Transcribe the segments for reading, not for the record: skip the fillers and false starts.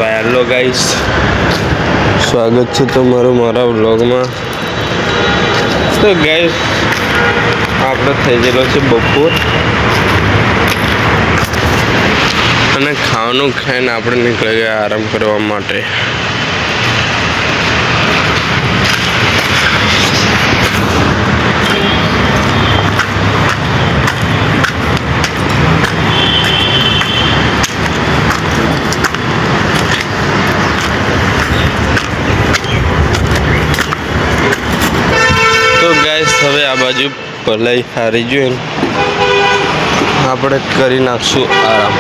Hello guys, સ્વાગત છે તમારું મારા વ્લોગમાં। તો ગાઈસ આપણે થઈ ગયેલો છે બપોર અને ખાવાનું ખાઈને આપણે નીકળી ગયા આરામ કરવા માટે। તો ગાઈસ હવે આ બાજુ ભલાઈ હારી જોઈને આપણે કરી નાખશું આરામ।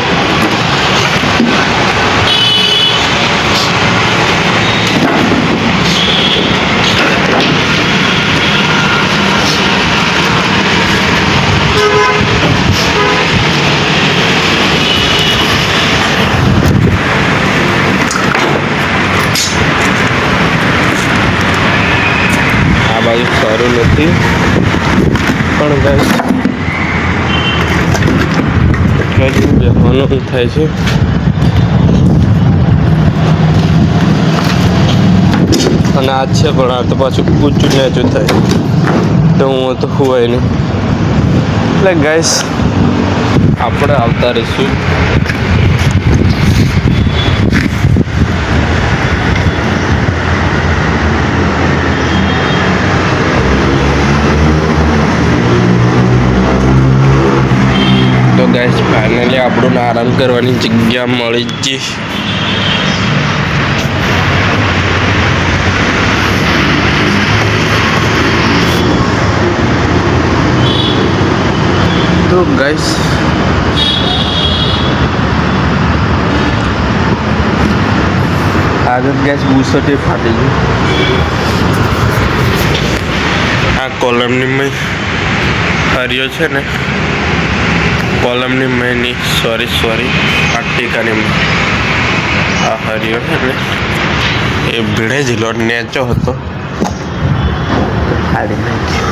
બાજુ સારું નથી પણ ગાઈસ એટલું બેસવાનું થાય છે અને આ છે પણ આ તો પાછું ઊંચું નીચું થાય તો હું તો હોય નહીં એટલે ગાઈસ આપણે આવતા રહીશું। તો ગાઈસ ફાઇનલી આપણને આરામ કરવાની જગ્યા મળી ગઈ। તો ગાઈસ આગળ ગેસ બુસટી ફાટી ગઈ। આ કોલમની મેં હરિયો છે ને કોલમની મેની સોરી આ ટીકાની આ હરિયો છે ને એ ભીડે જિલ્લો નેચો હતો ફાડી નાખ્યો।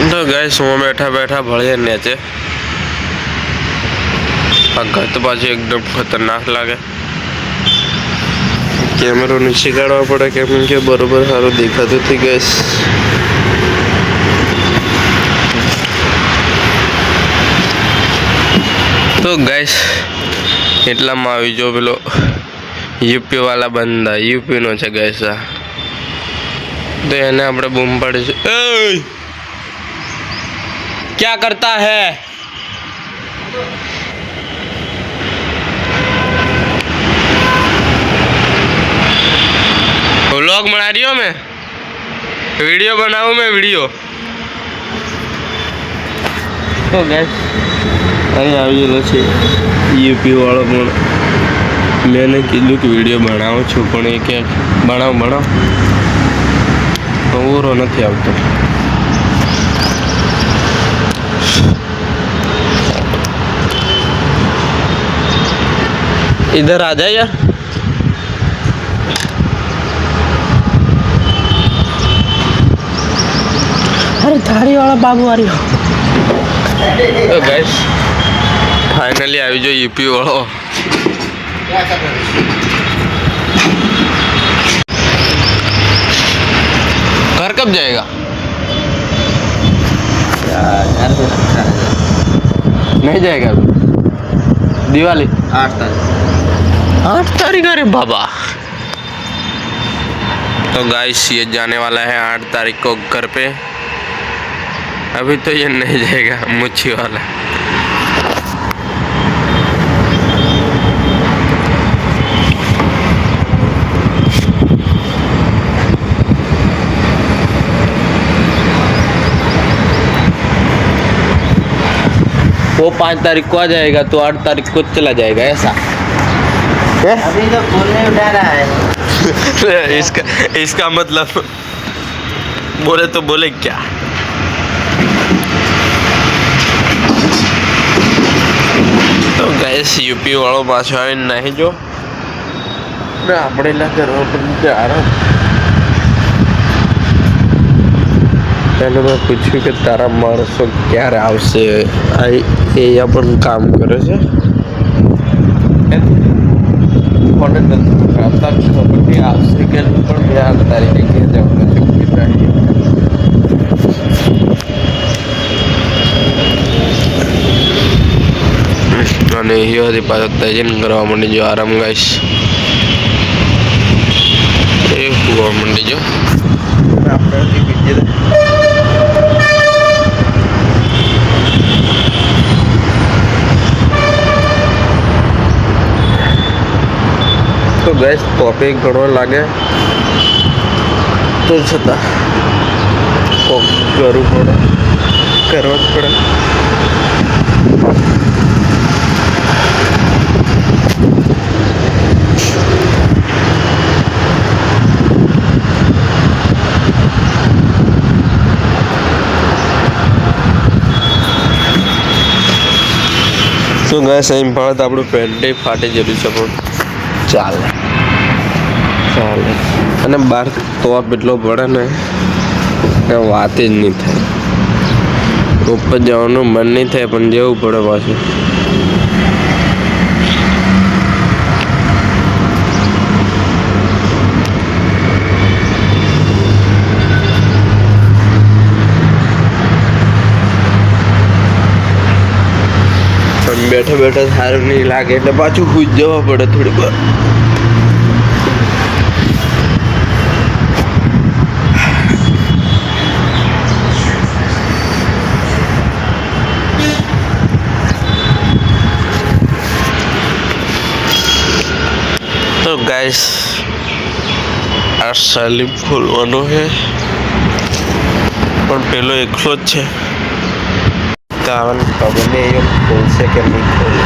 तो गाइस वो बैठा बैठा भड़े नीचे घर तो पाछू एकदम खतरनाक लगे। कैमरा नीचे काढ़वा पड़े केम के बराबर सारू देखातुं थी गाइस। तो गाइस એટલા માં આવી જો પેલો યુપી વાળા બંદા યુપી નો છે ગાइस। આ તો એને આપણે બૂમ પાડીશું, એ क्या करता है? व्लॉग बना रही हो मैं, वीडियो बनाऊं मैं वीडियो। तो गैस अरे आवेलो छे यूपी वाળો પણ मैंने કીધું કે વિડિયો બનાવું છું પણ એ કે બનાવ તો ઓરો નથી આવતો। इधर आ जा यार। अरे थारी वाला बाबू आ रही हो। तो गाइस फाइनली આવી જો यूपी वालो। घर कब जाएगा? नहीं जाएगा अभी। दिवाली 8 तारीख। अरे बाबा। तो गाइस ये जाने वाला है 8 तारीख को घर पे। अभी तो ये नहीं जाएगा मुच्छी वाला। वो 5 तारीख को आ जाएगा तो 8 तारीख को चला जाएगा ऐसा। अभी तो फोन नहीं उठा रहा है। इसका इसका मतलब बोले तो बोले क्या। तो गैस यूपी वालों पाછો આવીને નહીં જો ને આપણે ના કરવા પણ આરામ. એને મેં પૂછ્યું કે તારા માણસો ક્યારે આવશે. એ પણ કામ કરે છે મને નથી ખબર નહીં આવશે કે પણ મેં 8 તારીખે ક્યાં જવાનું છે અને એ હતી પાછો તૈયાર કરવા માંડી જો આરામ ગાઈશ એ હોવા માંડી જો તો ગેસ ટોપિક ઘણો લાગે તો છતાં કરવું પડે કરવા જ પડે. તો ગેસ અહીં પણ આપણું પેન્ટ ફાટી ગયેલું છે પણ ચાલે ચાલે અને બહાર તોપ એટલો પડે ને કે વાત જ નહીં થાય. ઉપર જવાનું મન નહીં થાય પણ જવું પડે પાછું. પણ બેઠા બેઠા સારું નહીં લાગે એટલે પાછું ખુદ જવા પડે થોડીક વાર. તો ગાઈસ આ સલીમ ખોલવાનો છે પણ પેલો એકલો જ છે તો આવન ખબર નહીં એ ખોલશે કે નહીં ખોલે.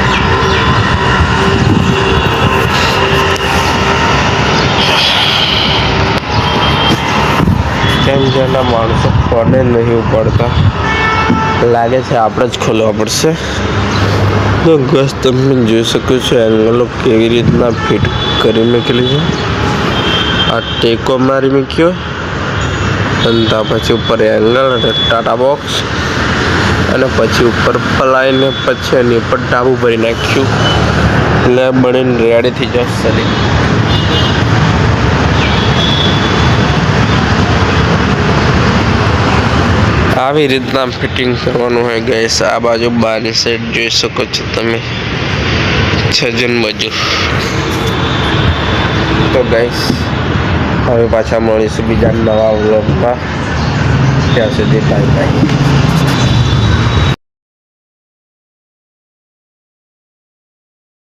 કેમ કે એના માણસો ફોને નહીં ઉપાડતા લાગે છે આપણે જ ખોલવા પડશે. તો ગસ તમે જોઈ શકો છો એંગલો કેવી રીતના ફિટ કરી મૂકેલી છે. આ ટેકો મારી મૂક્યો અને ત્યાં પછી ઉપર એંગલ અને ટાટા બોક્સ અને પછી ઉપર પલાઈને પછી એની ઉપર ડાબું ભરી નાખ્યું એટલે બનીને રેડી થઈ જશે. આવી રીતના ફિટિંગ કરવાનું હોય ગેસ. આ બાજુ બહારની સાઈડ જોઈ શકો છો તમે 6 જણ બાજુ. તો ગેસ હવે પાછા મળીશું બીજા નવા વ્લોગમાં. ત્યાં સુધી બાય બાય.